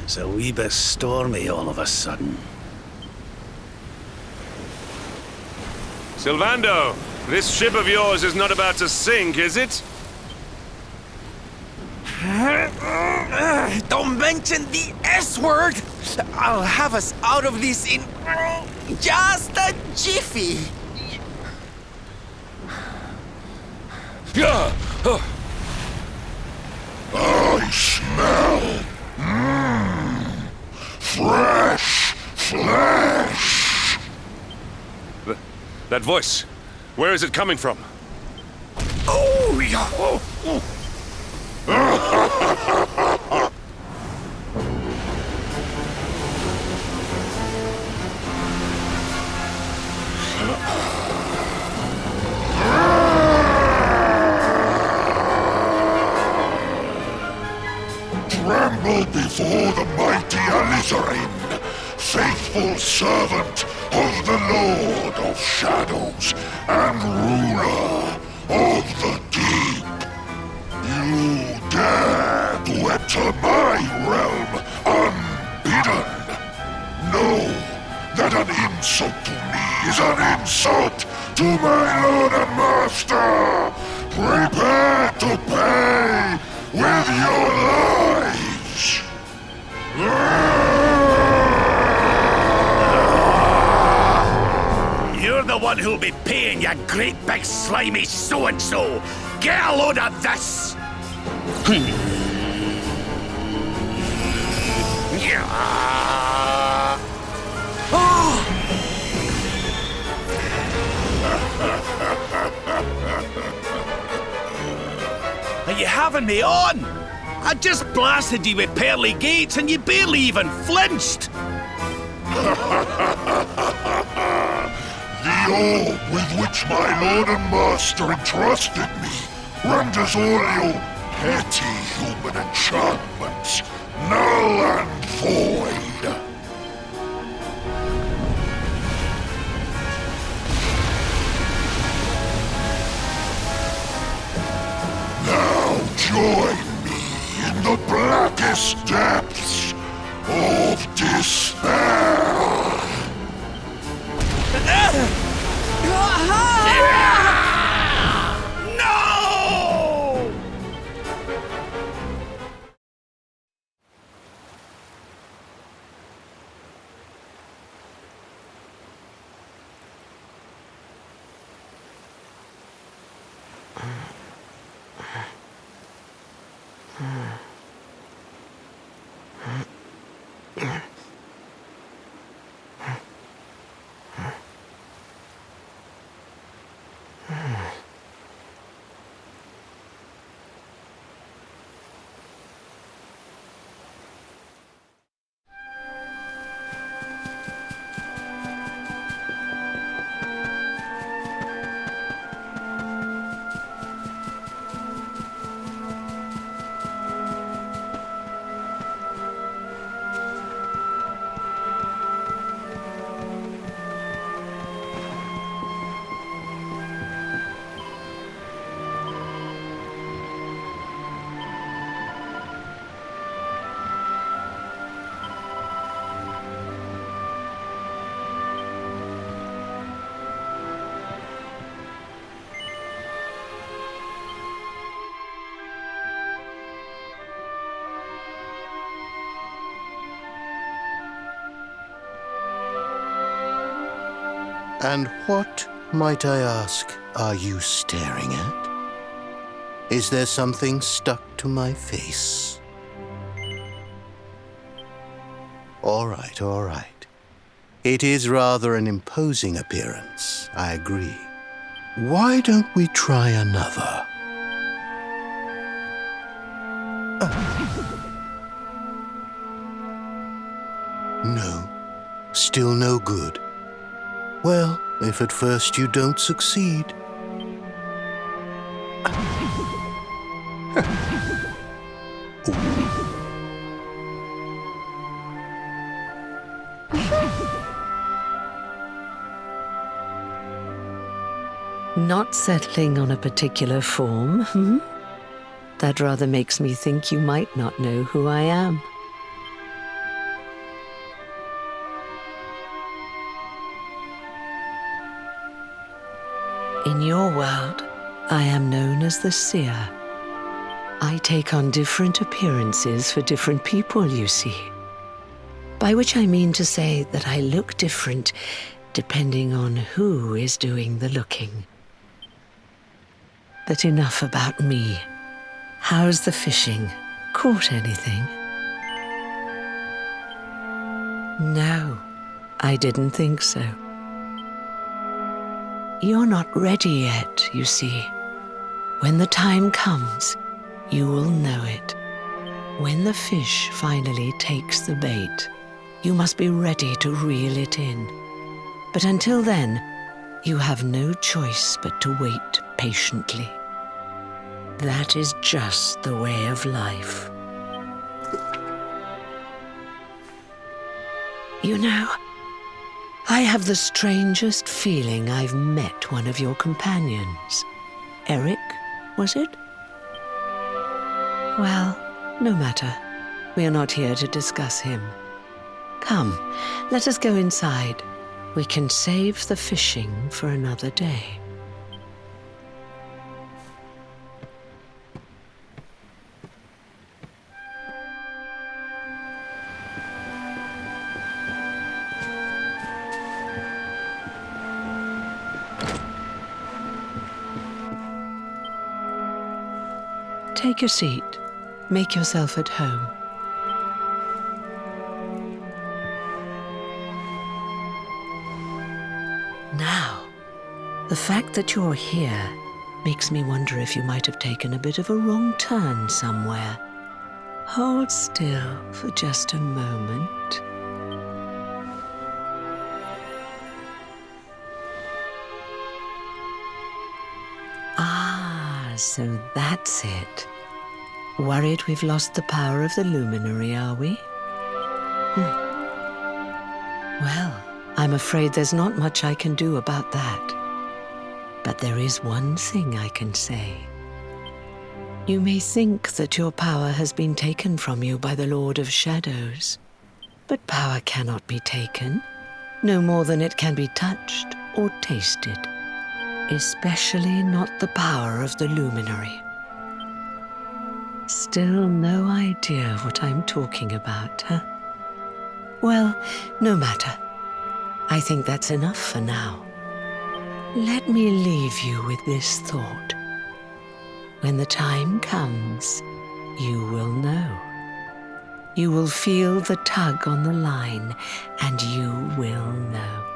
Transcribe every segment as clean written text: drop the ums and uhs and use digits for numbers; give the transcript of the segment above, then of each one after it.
It's a wee bit stormy all of a sudden. Sylvando, this ship of yours is not about to sink, is it? Don't mention the S word! I'll have us out of this in just a jiffy. I smell fresh flesh. That voice, where is it coming from? Oh, yeah. Tremble before the mighty Elusive, faithful servant of the Lord of Shadows and ruler of the deep. You dare to enter my realm unbidden. Know that an insult to me is an insult to my lord and master. Prepare to pay with your lives. You're the one who'll be paying, you great big slimy so-and-so! Get a load of this! Are you having me on? I just blasted you with pearly gates and you barely even flinched! The orb with which my lord and master entrusted me renders all your petty human enchantments null and void. Now join me in the blackest depths of despair. No! And what, might I ask, are you staring at? Is there something stuck to my face? All right, all right. It is rather an imposing appearance, I agree. Why don't we try another? No, still no good. Well, if at first you don't succeed. Not settling on a particular form, That rather makes me think you might not know who I am. In your world, I am known as the Seer. I take on different appearances for different people, you see. By which I mean to say that I look different depending on who is doing the looking. But enough about me. How's the fishing? Caught anything? No, I didn't think so. You're not ready yet, you see. When the time comes, you will know it. When the fish finally takes the bait, you must be ready to reel it in. But until then, you have no choice but to wait patiently. That is just the way of life. You know, I have the strangest feeling I've met one of your companions. Eric, was it? Well, no matter. We are not here to discuss him. Come, let us go inside. We can save the fishing for another day. Take a seat. Make yourself at home. Now, the fact that you're here makes me wonder if you might have taken a bit of a wrong turn somewhere. Hold still for just a moment. Ah, so that's it. Worried we've lost the power of the luminary, are we? Well, I'm afraid there's not much I can do about that. But there is one thing I can say. You may think that your power has been taken from you by the Lord of Shadows, but power cannot be taken, no more than it can be touched or tasted, especially not the power of the luminary. Still no idea what I'm talking about, huh? Well, no matter. I think that's enough for now. Let me leave you with this thought. When the time comes, you will know. You will feel the tug on the line, and you will know.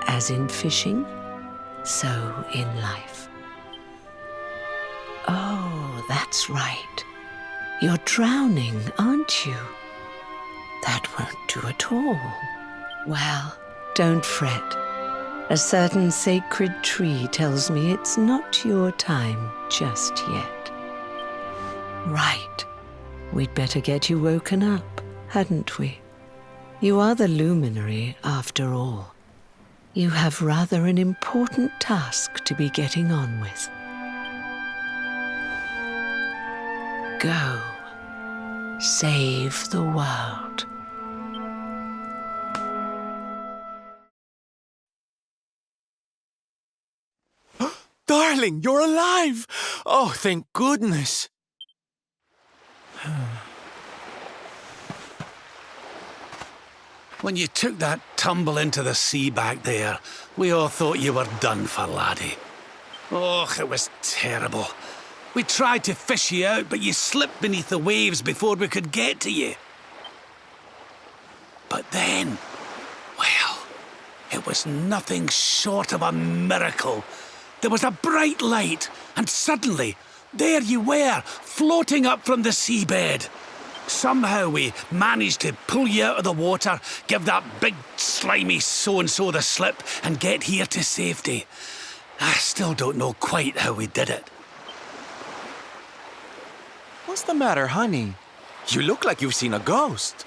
As in fishing, so in life. Oh, that's right. You're drowning, aren't you? That won't do at all. Well, don't fret. A certain sacred tree tells me it's not your time just yet. Right. We'd better get you woken up, hadn't we? You are the luminary, after all. You have rather an important task to be getting on with. Go. Save the world. Darling, you're alive! Oh, thank goodness. When you took that tumble into the sea back there, we all thought you were done for, laddie. Oh, it was terrible. We tried to fish you out, but you slipped beneath the waves before we could get to you. But then, well, it was nothing short of a miracle. There was a bright light, and suddenly, there you were, floating up from the seabed. Somehow we managed to pull you out of the water, give that big slimy so-and-so the slip, and get here to safety. I still don't know quite how we did it. What's the matter, honey? You look like you've seen a ghost.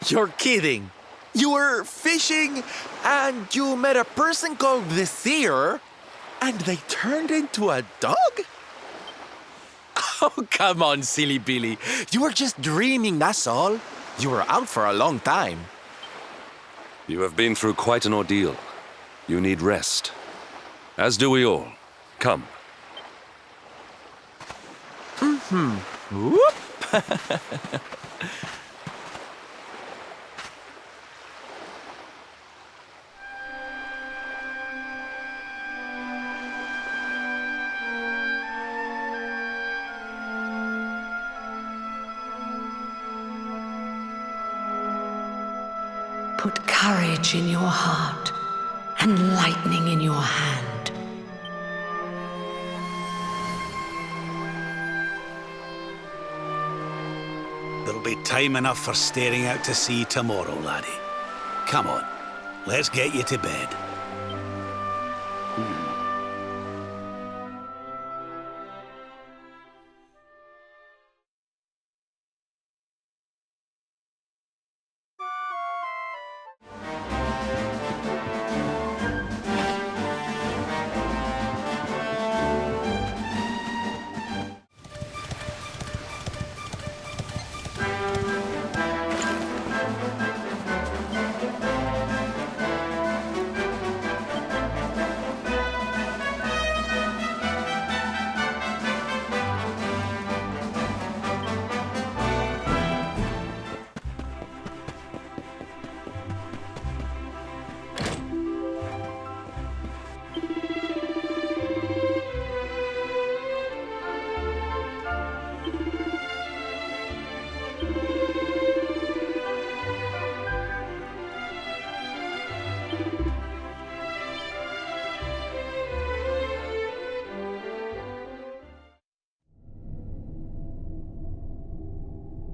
You're kidding. You were fishing, and you met a person called the Seer, and they turned into a dog? Oh, come on, silly Billy. You were just dreaming, that's all. You were out for a long time. You have been through quite an ordeal. You need rest. As do we all. Come. Whoop! Put courage in your heart and lightning in your hand. There'll be time enough for staring out to sea tomorrow, laddie. Come on, let's get you to bed.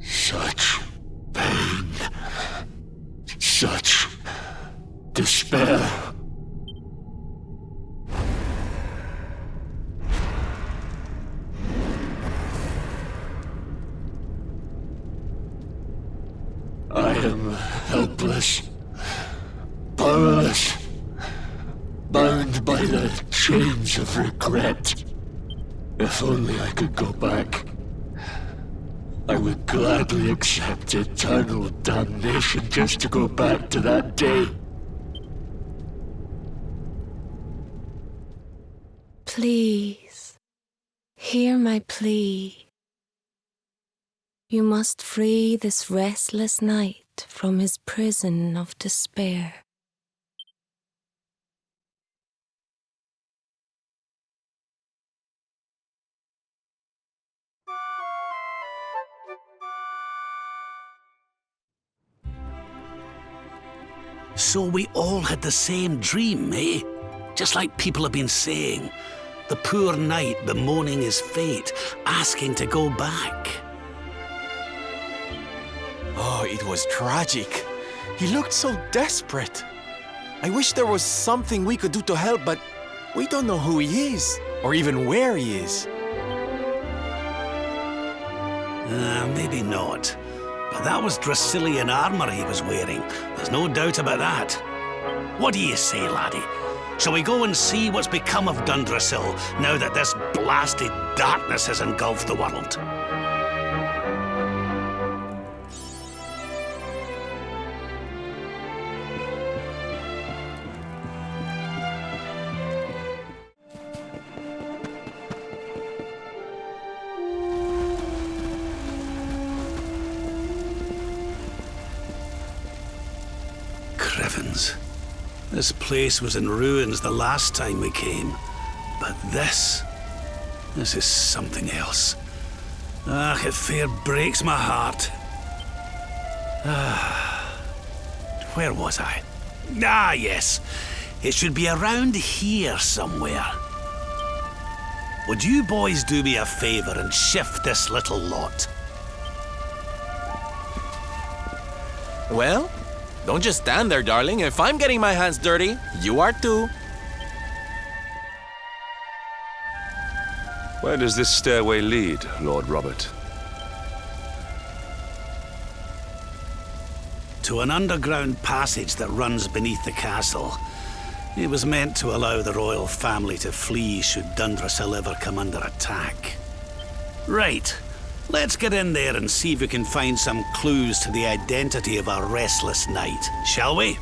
Such pain. Such despair. I am helpless, powerless, bound by the chains of regret. If only I could go back, I would gladly accept eternal damnation just to go back to that day. Please, hear my plea. You must free this restless knight from his prison of despair. So we all had the same dream, eh? Just like people have been saying. The poor knight bemoaning his fate, asking to go back. Oh, it was tragic. He looked so desperate. I wish there was something we could do to help, but we don't know who he is, or even where he is. Maybe not. But that was Dracilian armor he was wearing. There's no doubt about that. What do you say, laddie? Shall we go and see what's become of Dundrasil now that this blasted darkness has engulfed the world? Crivens. This place was in ruins the last time we came. But this is something else. It fair breaks my heart. Where was I? Yes. It should be around here somewhere. Would you boys do me a favor and shift this little lot? Well, don't just stand there, darling. If I'm getting my hands dirty, you are too. Where does this stairway lead, Lord Robert? To an underground passage that runs beneath the castle. It was meant to allow the royal family to flee should Dundrasil ever come under attack. Right. Let's get in there and see if we can find some clues to the identity of our restless knight, shall we?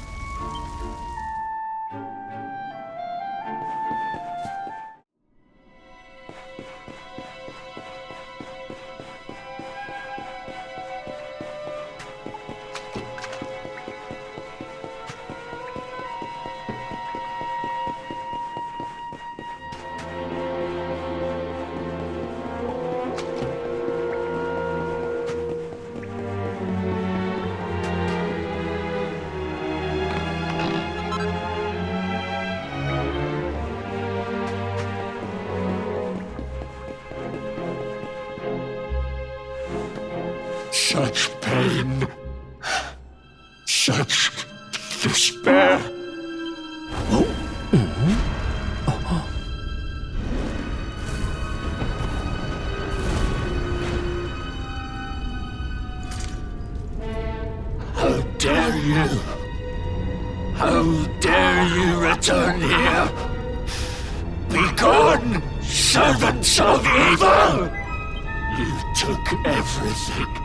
Such pain. Such despair. How dare you? How dare you return here? Begone, servants of evil! You took everything.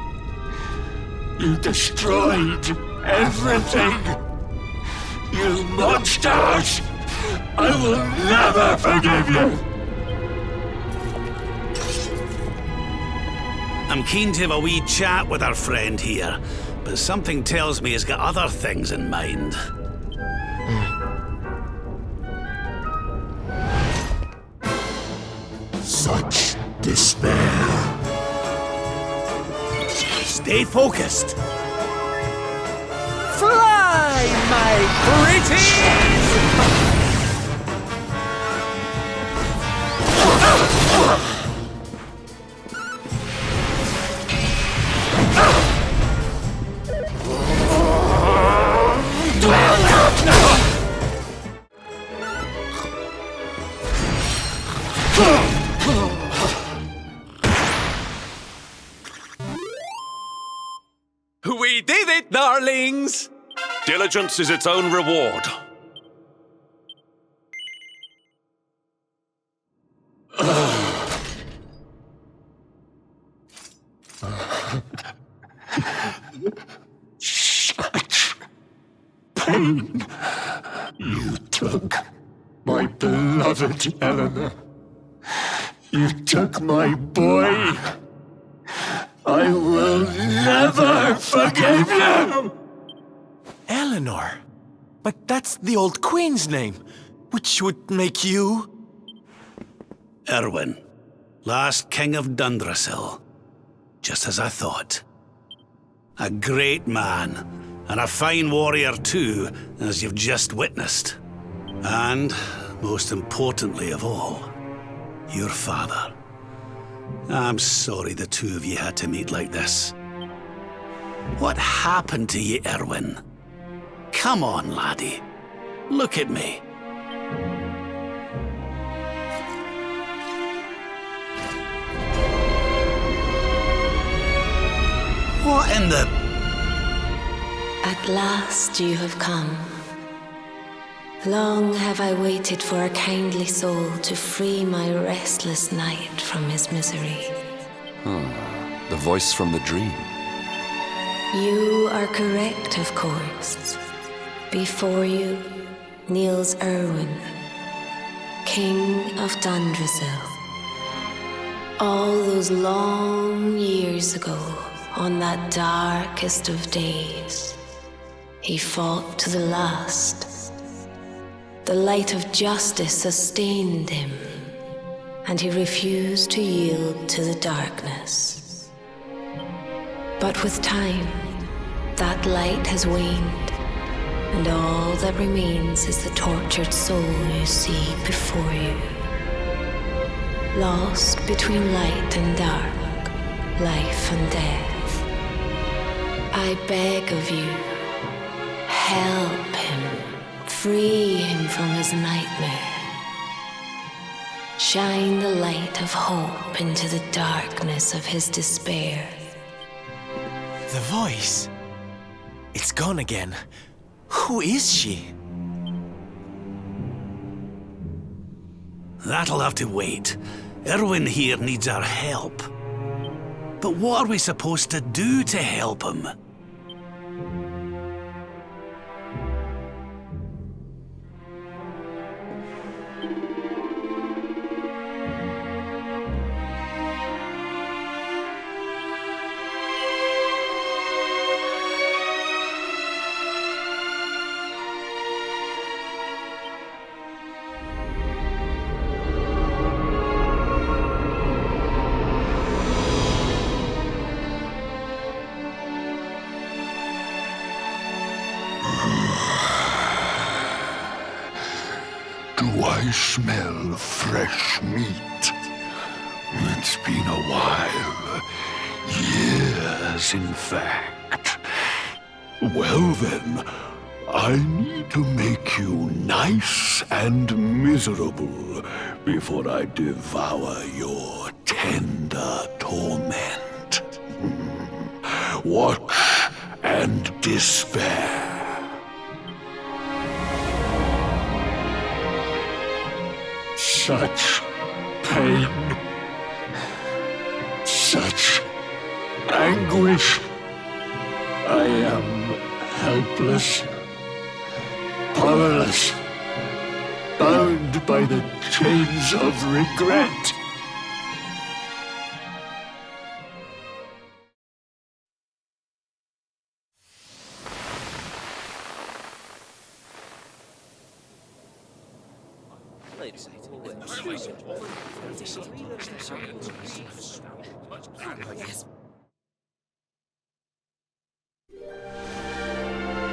You destroyed everything. You monsters! I will never forgive you! I'm keen to have a wee chat with our friend here, but something tells me he's got other things in mind. Such despair. Stay focused. Fly, my pretties! We did it, darlings! Diligence is its own reward. Such pain. You took my beloved Eleanor. You took my boy. I will never forgive you! Eleanor? But that's the old queen's name, which would make you... Erwin, last king of Dundrasil. Just as I thought. A great man, and a fine warrior too, as you've just witnessed. And, most importantly of all, your father. I'm sorry the two of you had to meet like this. What happened to you, Erwin? Come on, laddie. Look at me. What in the... At last you have come. Long have I waited for a kindly soul to free my restless night from his misery. The voice from the dream. You are correct, of course. Before you kneels Erwin, King of Dundrasil. All those long years ago, on that darkest of days, he fought to the last. The light of justice sustained him, and he refused to yield to the darkness. But with time, that light has waned, and all that remains is the tortured soul you see before you. Lost between light and dark, life and death. I beg of you, help him. Free him from his nightmare. Shine the light of hope into the darkness of his despair. The voice. It's gone again. Who is she? That'll have to wait. Erwin here needs our help. But what are we supposed to do to help him? Do I smell fresh meat? It's been a while. Years, in fact. Well then, I need to make you nice and miserable before I devour your tender torment. Watch and despair. Such pain. Such anguish. I am helpless, powerless, bound by the chains of regret.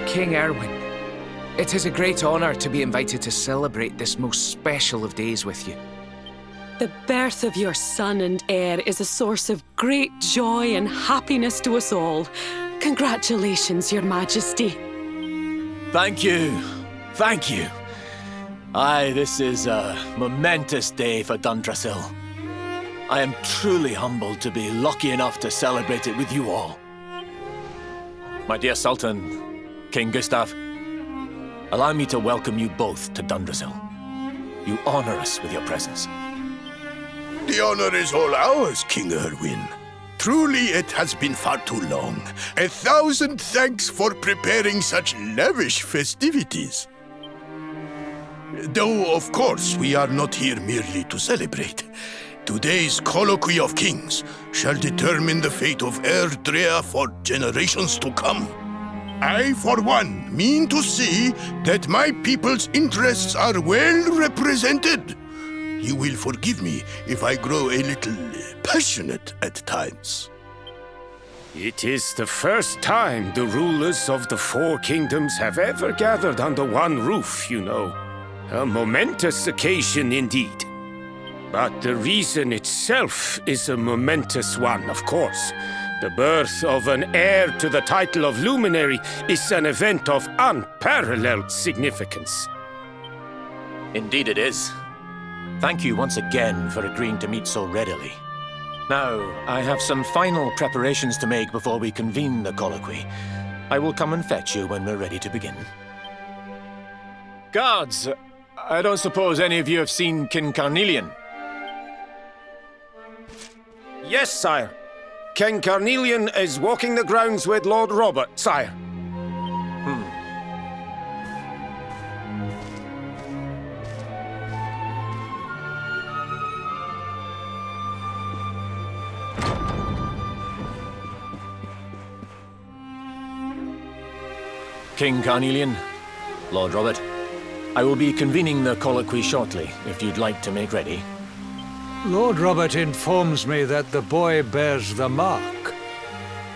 King Erwin, it is a great honor to be invited to celebrate this most special of days with you. The birth of your son and heir is a source of great joy and happiness to us all. Congratulations, Your Majesty. Thank you. Thank you. Aye, this is a momentous day for Dundrasil. I am truly humbled to be lucky enough to celebrate it with you all. My dear Sultan, King Gustav, allow me to welcome you both to Dundrasil. You honor us with your presence. The honor is all ours, King Erwin. Truly, it has been far too long. 1,000 thanks for preparing such lavish festivities. Though, of course, we are not here merely to celebrate. Today's colloquy of kings shall determine the fate of Erdrea for generations to come. I, for one, mean to see that my people's interests are well represented. You will forgive me if I grow a little passionate at times. It is the first time the rulers of the four kingdoms have ever gathered under one roof, you know. A momentous occasion indeed. But the reason itself is a momentous one, of course. The birth of an heir to the title of luminary is an event of unparalleled significance. Indeed it is. Thank you once again for agreeing to meet so readily. Now, I have some final preparations to make before we convene the colloquy. I will come and fetch you when we're ready to begin. Guards, I don't suppose any of you have seen King Carnelian? Yes, sire. King Carnelian is walking the grounds with Lord Robert, sire. King Carnelian, Lord Robert, I will be convening the colloquy shortly, if you'd like to make ready. Lord Robert informs me that the boy bears the mark.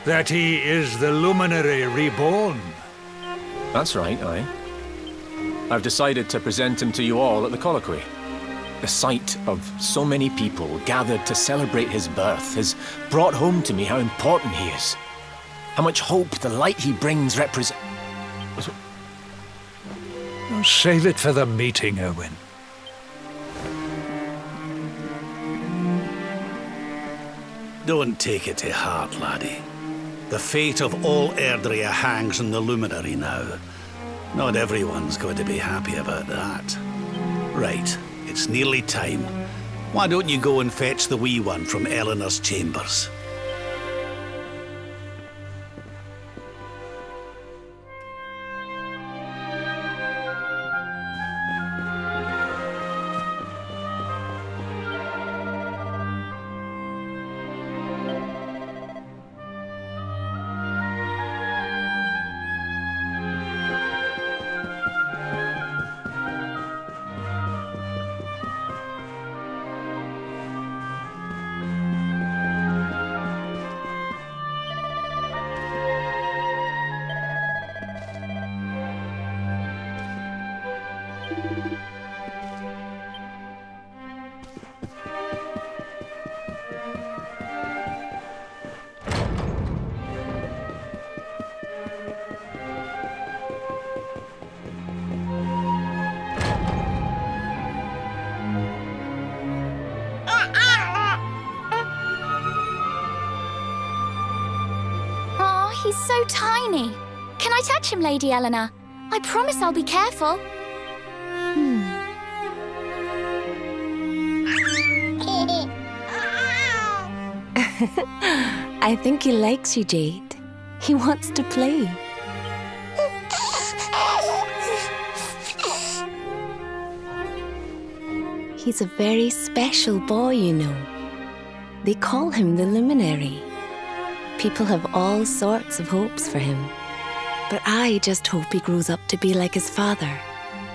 That he is the luminary reborn. That's right, aye. I've decided to present him to you all at the colloquy. The sight of so many people gathered to celebrate his birth has brought home to me how important he is. How much hope the light he brings represents. Save it for the meeting, Owen. Don't take it to heart, laddie. The fate of all Erdrea hangs on the luminary now. Not everyone's going to be happy about that. Right, it's nearly time. Why don't you go and fetch the wee one from Eleanor's chambers? He's so tiny. Can I touch him, Lady Eleanor? I promise I'll be careful. I think he likes you, Jade. He wants to play. He's a very special boy, you know. They call him the Luminary. People have all sorts of hopes for him. But I just hope he grows up to be like his father,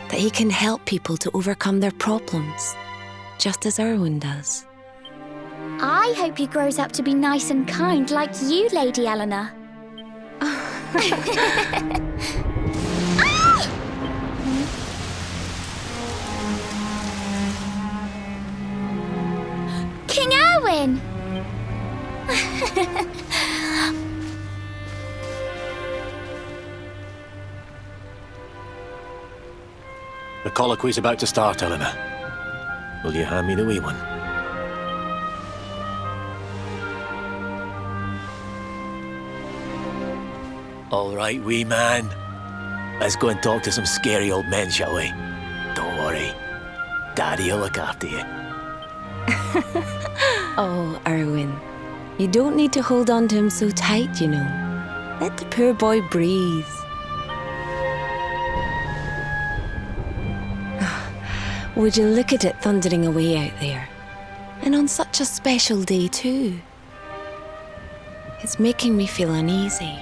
that he can help people to overcome their problems, just as Erwin does. I hope he grows up to be nice and kind like you, Lady Eleanor. King Erwin! The colloquy's about to start, Eleanor. Will you hand me the wee one? All right, wee man. Let's go and talk to some scary old men, shall we? Don't worry. Daddy'll look after you. Oh, Erwin. You don't need to hold on to him so tight, you know. Let the poor boy breathe. Would you look at it thundering away out there? And on such a special day, too. It's making me feel uneasy.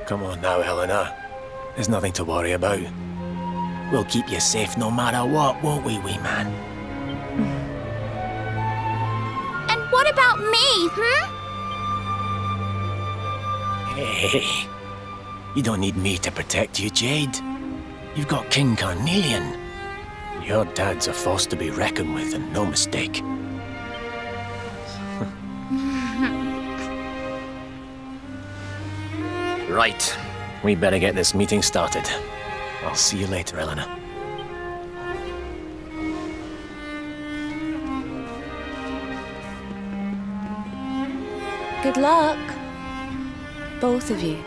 Come on now, Eleanor. There's nothing to worry about. We'll keep you safe no matter what, won't we, wee man? And what about me, Hey, you don't need me to protect you, Jade. You've got King Carnelian. Your dad's a force to be reckoned with, and no mistake. Right. We better get this meeting started. I'll see you later, Eleanor. Good luck, both of you.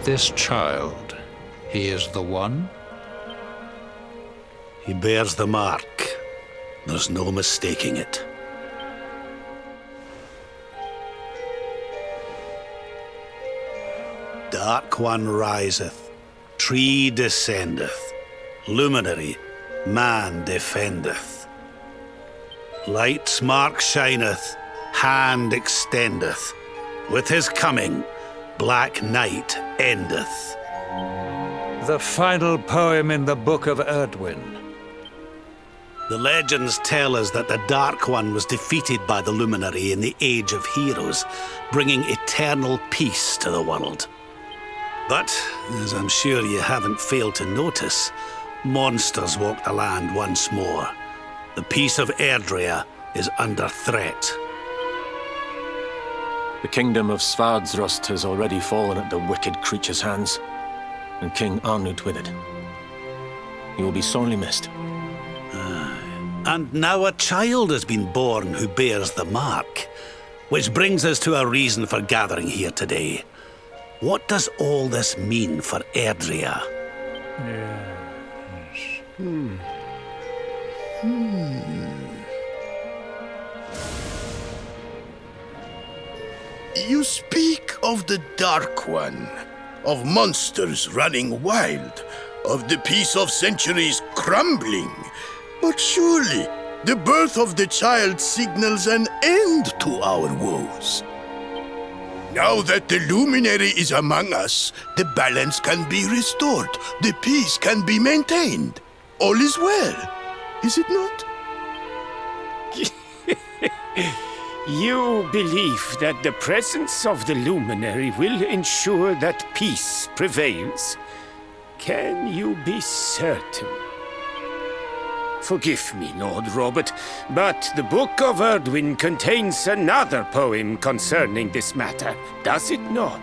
This child, he is the one? He bears the mark. There's no mistaking it. Dark One riseth, tree descendeth, luminary, man defendeth. Light's mark shineth, hand extendeth. With his coming, black night endeth. The final poem in the Book of Erdwin. The legends tell us that the Dark One was defeated by the Luminary in the Age of Heroes, bringing eternal peace to the world. But, as I'm sure you haven't failed to notice, monsters walk the land once more. The peace of Erdrea is under threat. The kingdom of Zwaardsrust has already fallen at the wicked creature's hands, and King Arnut with it. He will be sorely missed. And now a child has been born who bears the mark, which brings us to a reason for gathering here today. What does all this mean for Erdrea? You speak of the Dark One. of monsters running wild, of the peace of centuries crumbling. But surely, the birth of the child signals an end to our woes. Now that the luminary is among us, the balance can be restored, the peace can be maintained. All is well, is it not? You believe that the presence of the luminary will ensure that peace prevails? Can you be certain? Forgive me, Lord Robert, but the Book of Erdwin contains another poem concerning this matter, does it not?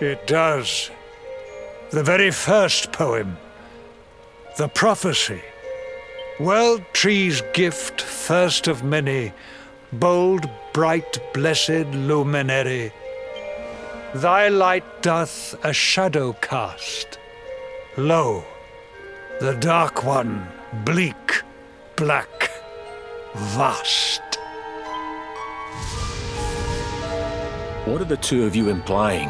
It does. The very first poem. The prophecy. World tree's gift, first of many, bold, bright, blessed luminary. Thy light doth a shadow cast. Lo, the dark one, bleak, black, vast. What are the two of you implying?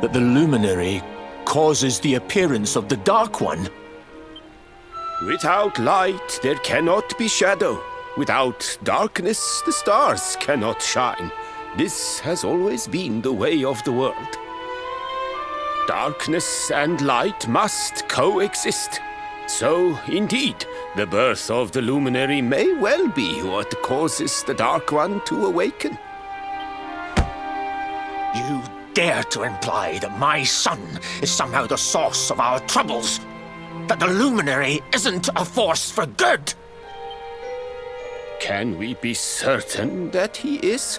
That the luminary causes the appearance of the Dark One? Without light, there cannot be shadow. Without darkness, the stars cannot shine. This has always been the way of the world. Darkness and light must coexist. So, indeed, the birth of the luminary may well be what causes the Dark One to awaken. You dare to imply that my son is somehow the source of our troubles? That the luminary isn't a force for good? Can we be certain that he is?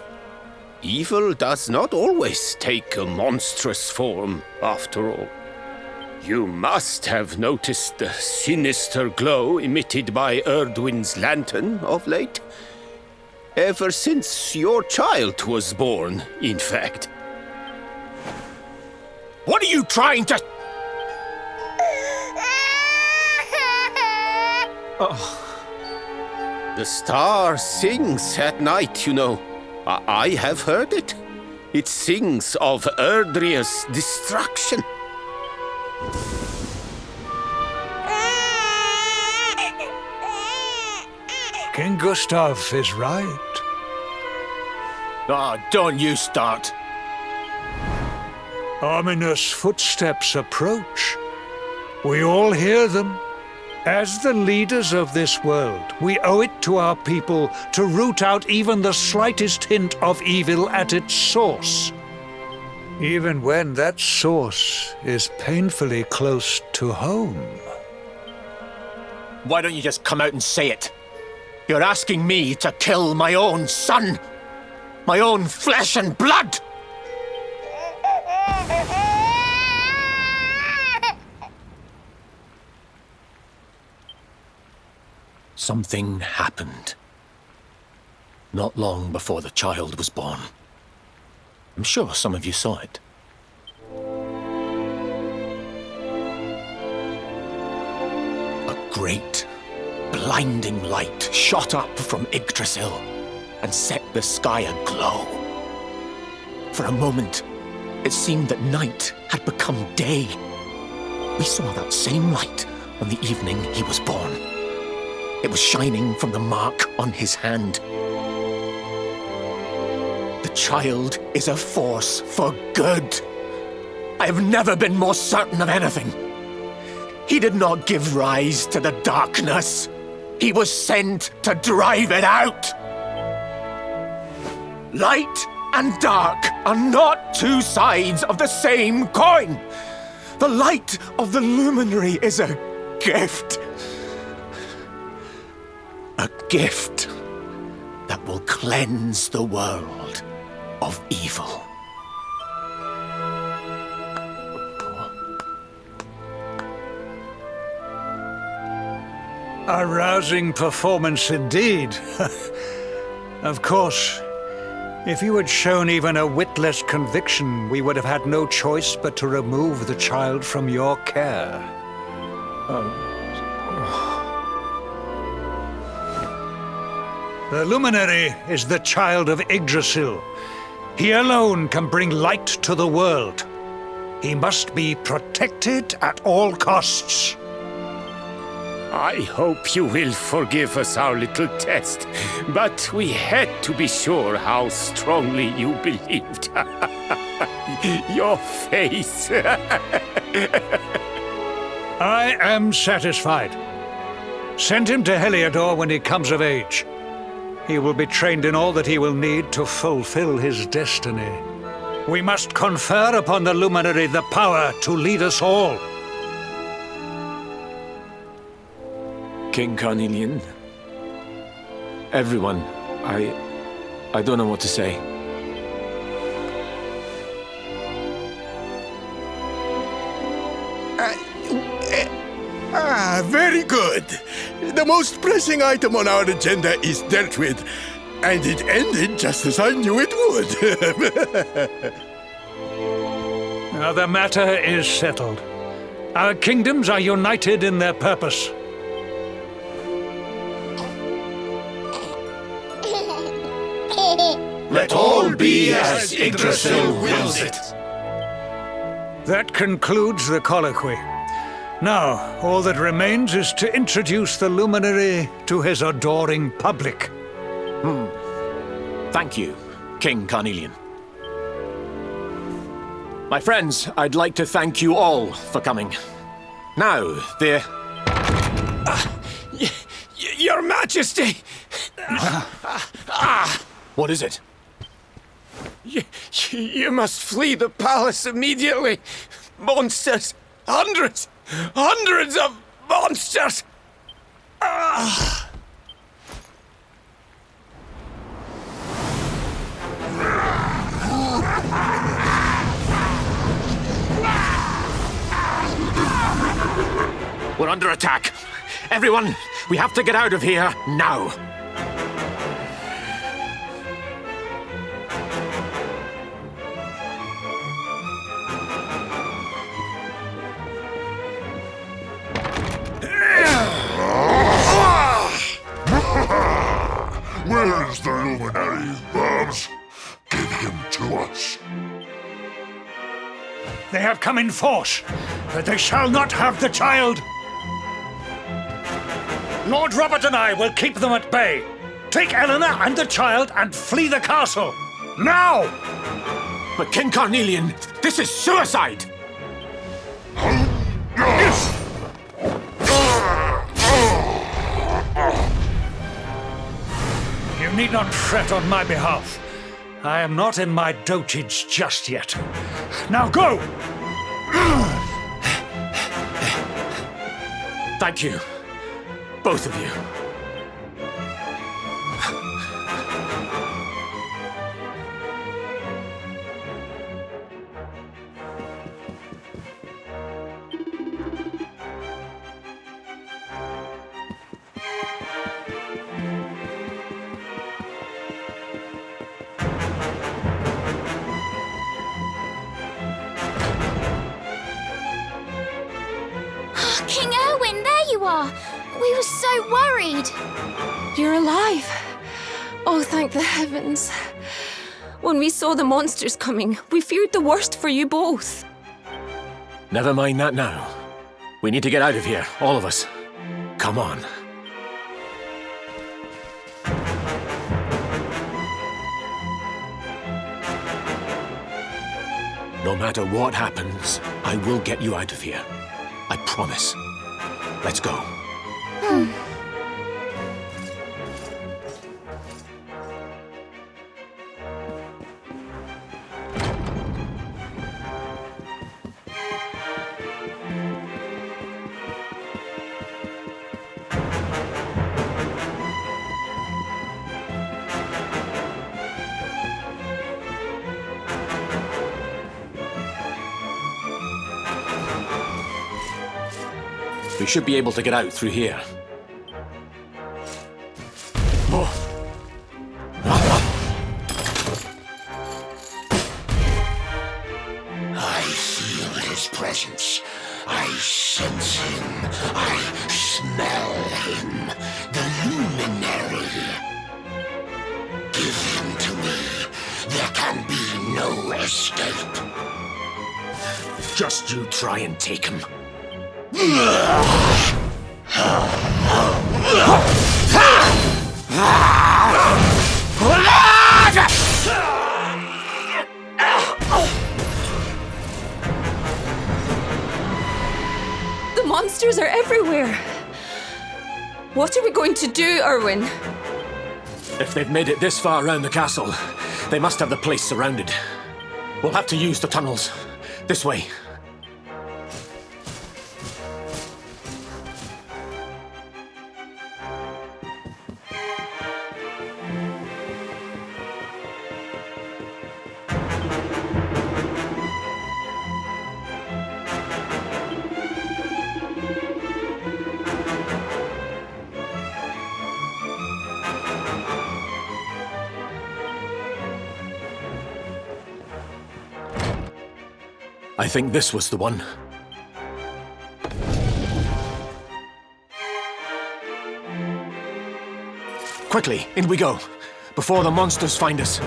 Evil does not always take a monstrous form, after all. You must have noticed the sinister glow emitted by Erdwin's lantern of late. Ever since your child was born, in fact. What are you trying to... Oh. The star sings at night, you know. I have heard it. It sings of Erdria's destruction. King Gustav is right. Oh, don't you start. Ominous footsteps approach. We all hear them. As the leaders of this world, we owe it to our people to root out even the slightest hint of evil at its source. Even when that source is painfully close to home. Why don't you just come out and say it? You're asking me to kill my own son. My own flesh and blood. Something happened. Not long before the child was born. I'm sure some of you saw it. A great, blinding light shot up from Yggdrasil and set the sky aglow. For a moment, it seemed that night had become day. We saw that same light on the evening he was born. It was shining from the mark on his hand. The child is a force for good. I have never been more certain of anything. He did not give rise to the darkness. He was sent to drive it out. Light and dark are not two sides of the same coin. The light of the luminary is a gift. A gift that will cleanse the world of evil. A rousing performance indeed. Of course, if you had shown even a whit less conviction, we would have had no choice but to remove the child from your care. The luminary is the child of Yggdrasil. He alone can bring light to the world. He must be protected at all costs. I hope you will forgive us our little test, but we had to be sure how strongly you believed. Your face. I am satisfied. Send him to Heliodor when he comes of age. He will be trained in all that he will need to fulfill his destiny. We must confer upon the luminary the power to lead us all. King Carnelian. Everyone, I don't know what to say. Very good. The most pressing item on our agenda is dealt with, and it ended just as I knew it would. Now the matter is settled. Our kingdoms are united in their purpose. Let all be as Yggdrasil wills it. That concludes the colloquy. Now, all that remains is to introduce the luminary to his adoring public. Thank you, King Carnelian. My friends, I'd like to thank you all for coming. Now, Your Majesty! What is it? You must flee the palace immediately. Monsters! Hundreds of monsters! We're under attack. Everyone, we have to get out of here now. Where is the luminary, Babs? Give him to us. They have come in force, but they shall not have the child. Lord Robert and I will keep them at bay. Take Eleanor and the child and flee the castle. Now! But King Carnelian, this is suicide! You need not fret on my behalf. I am not in my dotage just yet. Now go! Thank you, both of you. King Erwin, there you are! We were so worried! You're alive! Oh, thank the heavens. When we saw the monsters coming, we feared the worst for you both. Never mind that now. We need to get out of here, all of us. Come on. No matter what happens, I will get you out of here. I promise. Let's go. We should be able to get out through here. I feel his presence. I sense him. I smell him. The luminary. no escape. Just you try and take him. The monsters are everywhere. What are we going to do, Erwin? If they've made it this far around the castle, they must have the place surrounded. We'll have to use the tunnels. This way. I think this was the one. Quickly, in we go, before the monsters find us.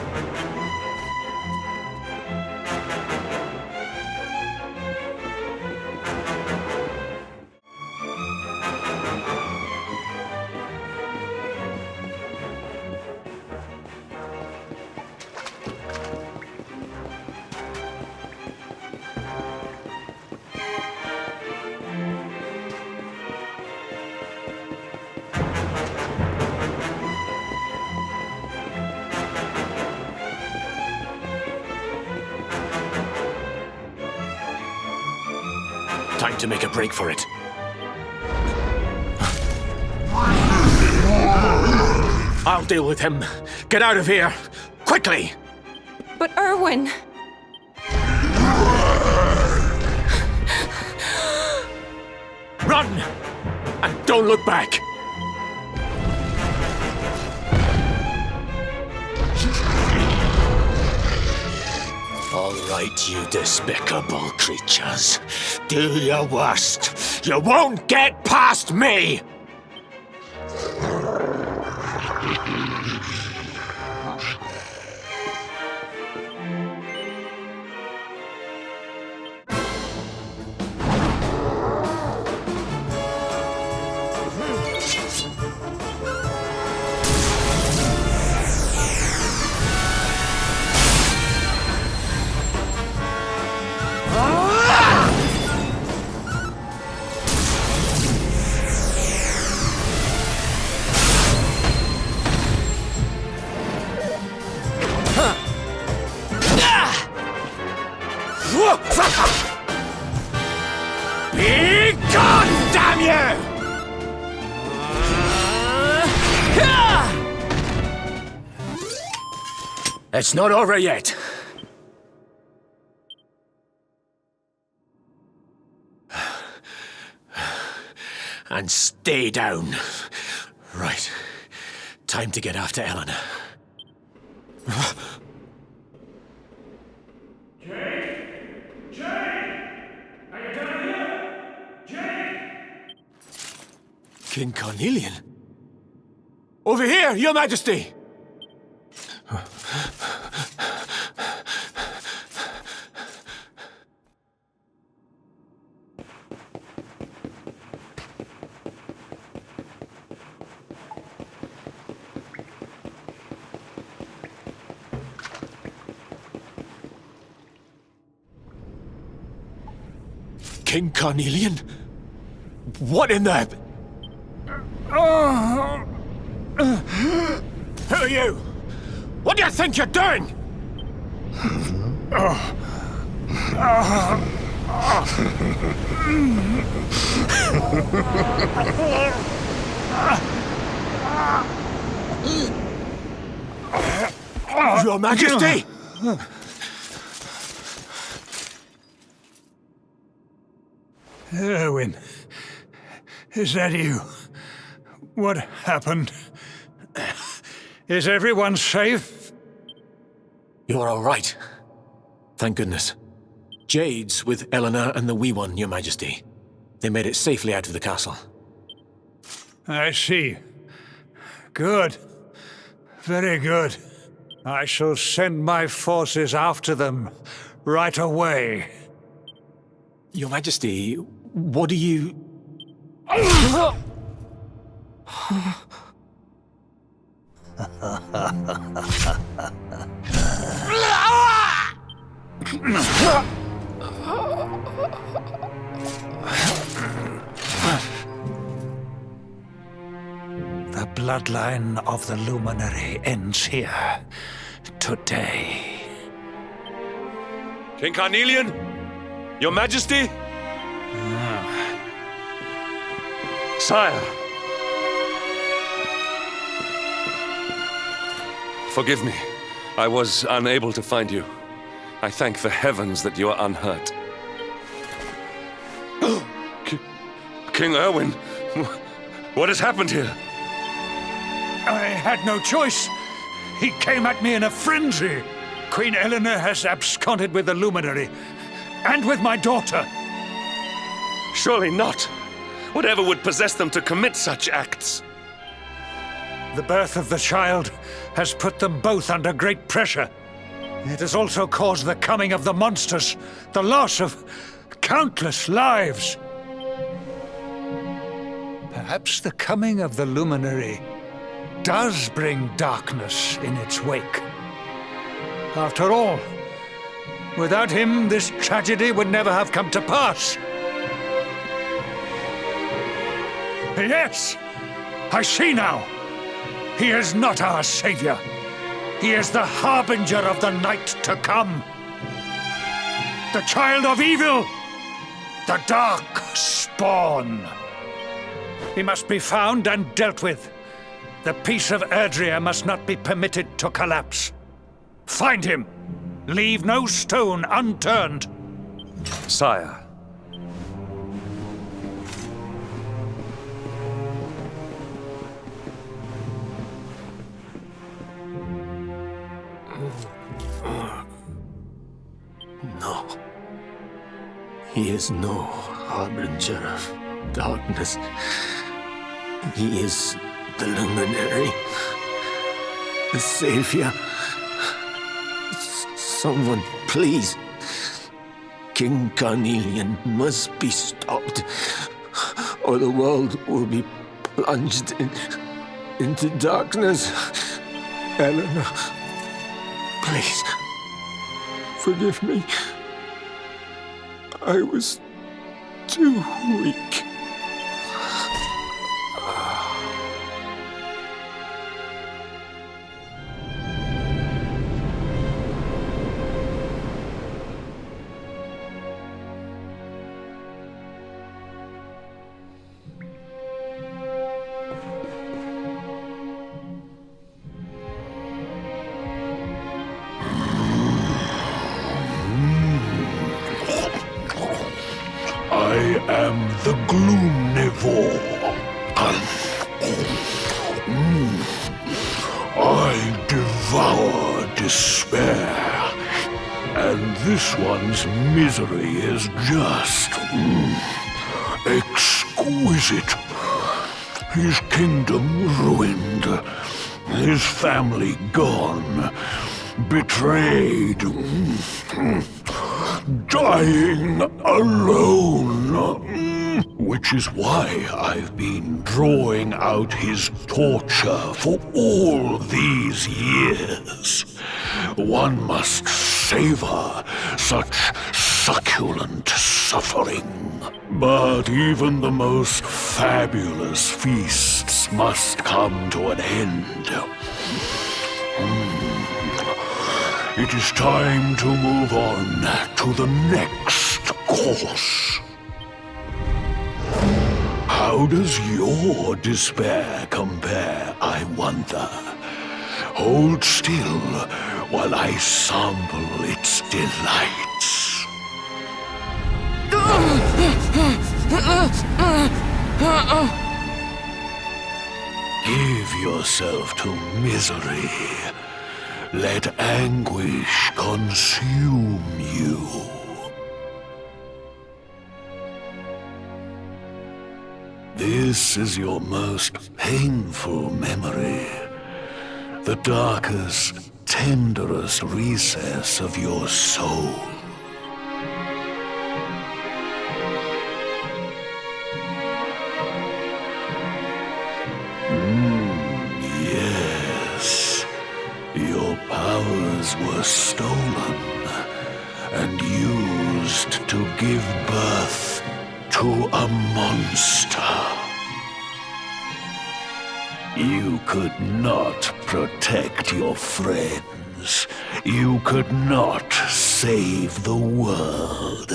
Time to make a break for it. I'll deal with him. Get out of here! Quickly! But Erwin... Run! And don't look back! All right, you despicable creatures. Do your worst. You won't get past me! Be gone, damn you! It's not over yet. And stay down. Right. Time to get after Eleanor. King Carnelian? Over here, Your Majesty! King Carnelian? What in the... Who are you? What do you think you're doing? Your Majesty! Erwin, is that you? What happened? Is everyone safe? You're all right. Thank goodness. Jade's with Eleanor and the wee one, Your Majesty. They made it safely out of the castle. I see. Good. Very good. I shall send my forces after them right away. Your Majesty, what do you... The bloodline of the Luminary ends here today. King Carnelian? Your Majesty? Sire! Forgive me. I was unable to find you. I thank the heavens that you are unhurt. King Erwin, what has happened here? I had no choice. He came at me in a frenzy. Queen Eleanor has absconded with the Luminary, and with my daughter. Surely not. Whatever would possess them to commit such acts? The birth of the child has put them both under great pressure. It has also caused the coming of the monsters, the loss of countless lives. Perhaps the coming of the Luminary does bring darkness in its wake. After all, without him, this tragedy would never have come to pass. Yes! I see now! He is not our savior. He is the harbinger of the night to come. The child of evil! The dark spawn! He must be found and dealt with. The peace of Erdrea must not be permitted to collapse. Find him! Leave no stone unturned! Sire. No. He is no harbinger of darkness. He is the Luminary, the Savior. Someone, please. King Carnelian must be stopped, or the world will be plunged into darkness. Eleanor, please, forgive me. I was too weak. I am the Gloomnivore. I devour despair, and this one's misery is just exquisite. His kingdom ruined, his family gone, betrayed, dying alone. Which is why I've been drawing out his torture for all these years. One must savor such succulent suffering. But even the most fabulous feasts must come to an end. It is time to move on to the next course. How does your despair compare, I wonder? Hold still while I sample its delights. Give yourself to misery. Let anguish consume you. This is your most painful memory, the darkest, tenderest recess of your soul. Yes, your powers were stolen and used to give birth to a monster. You could not protect your friends. You could not save the world.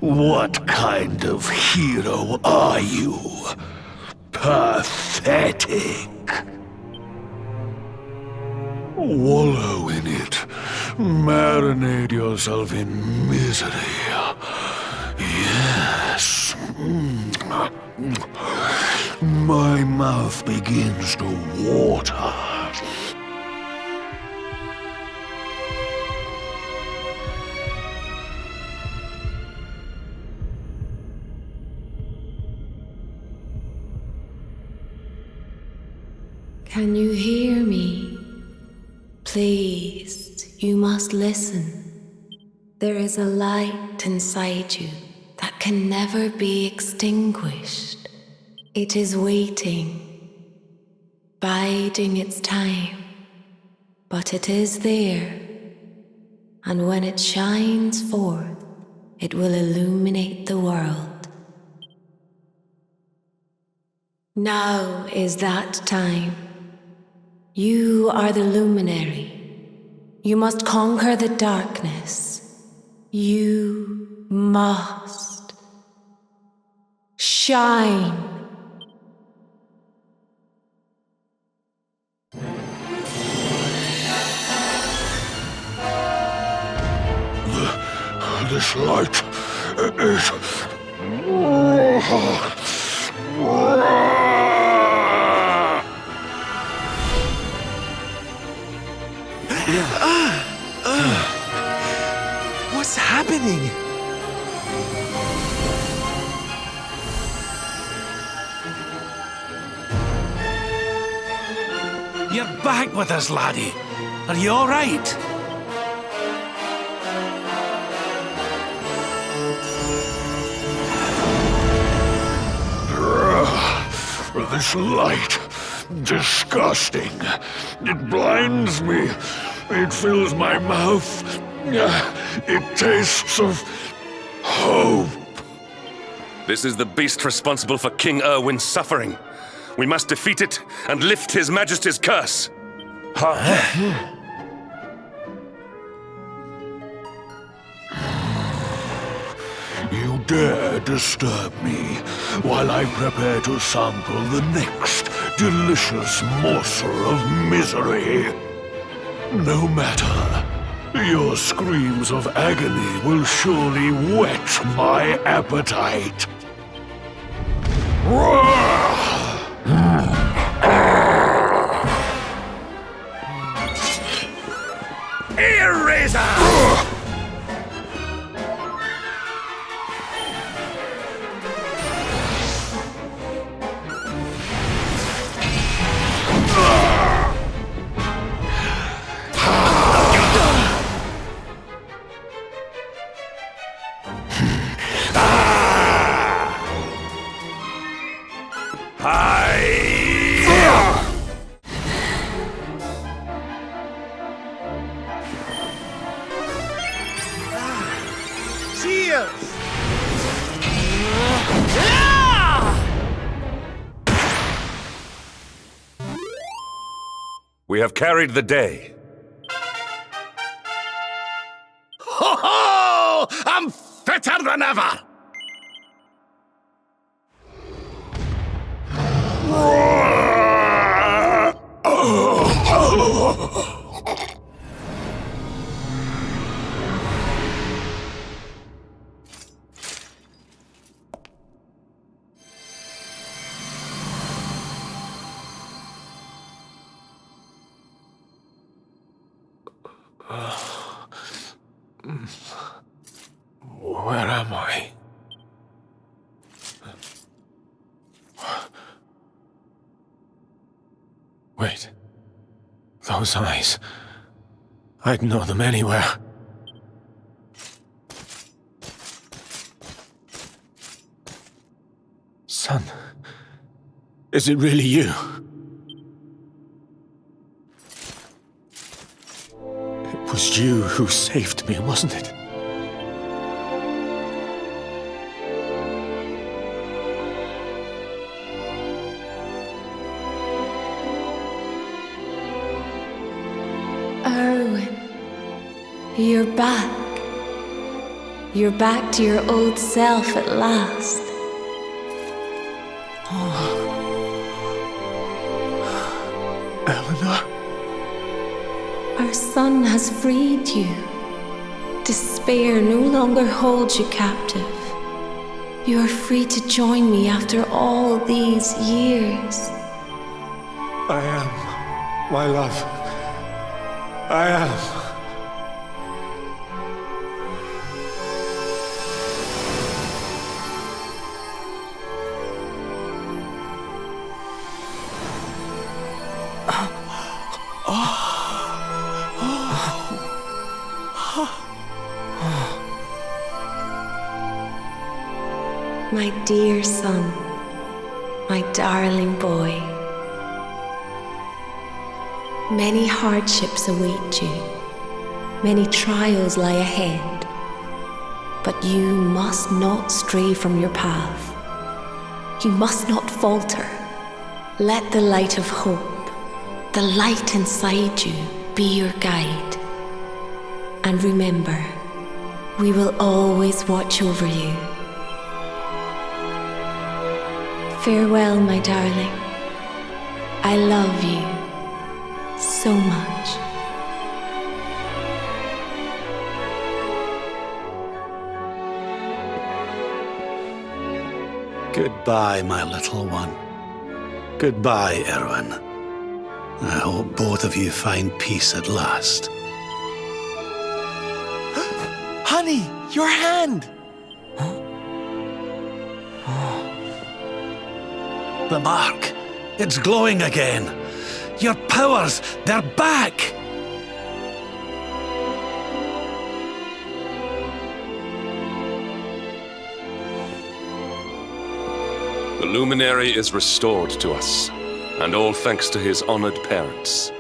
What kind of hero are you? Pathetic. Wallow in it. Marinate yourself in misery. Yes. My mouth begins to water. Can you hear me? Please, you must listen. There is a light inside you that can never be extinguished. It is waiting, biding its time, but it is there, and when it shines forth, it will illuminate the world. Now is that time. You are the luminary. You must conquer the darkness. You must shine. This light is... What's happening? You're back with us, laddie. Are you all right? This light, disgusting. It blinds me. It fills my mouth. It tastes of hope. This is the beast responsible for King Erwin's suffering. We must defeat it and lift His Majesty's curse. You dare disturb me while I prepare to sample the next delicious morsel of misery. No matter. Your screams of agony will surely whet my appetite. Eraser! We have carried the day. Ho ho! I'm fitter than ever! Where am I? Wait. Those eyes. I'd know them anywhere. Son, is it really you? It was you who saved me, wasn't it? Erwin, you're back. You're back to your old self at last. Eleanor? Our son has freed you. Despair no longer holds you captive. You are free to join me after all these years. I am, my love. I am. My dear son, my darling boy. Many hardships await you, many trials lie ahead, but you must not stray from your path. You must not falter. Let the light of hope, the light inside you, be your guide. And remember, we will always watch over you. Farewell, my darling. I love you so much. Goodbye, my little one. Goodbye, Erwin. I hope both of you find peace at last. Honey, your hand! The mark. It's glowing again. Your powers, they're back! The luminary is restored to us, and all thanks to his honored parents.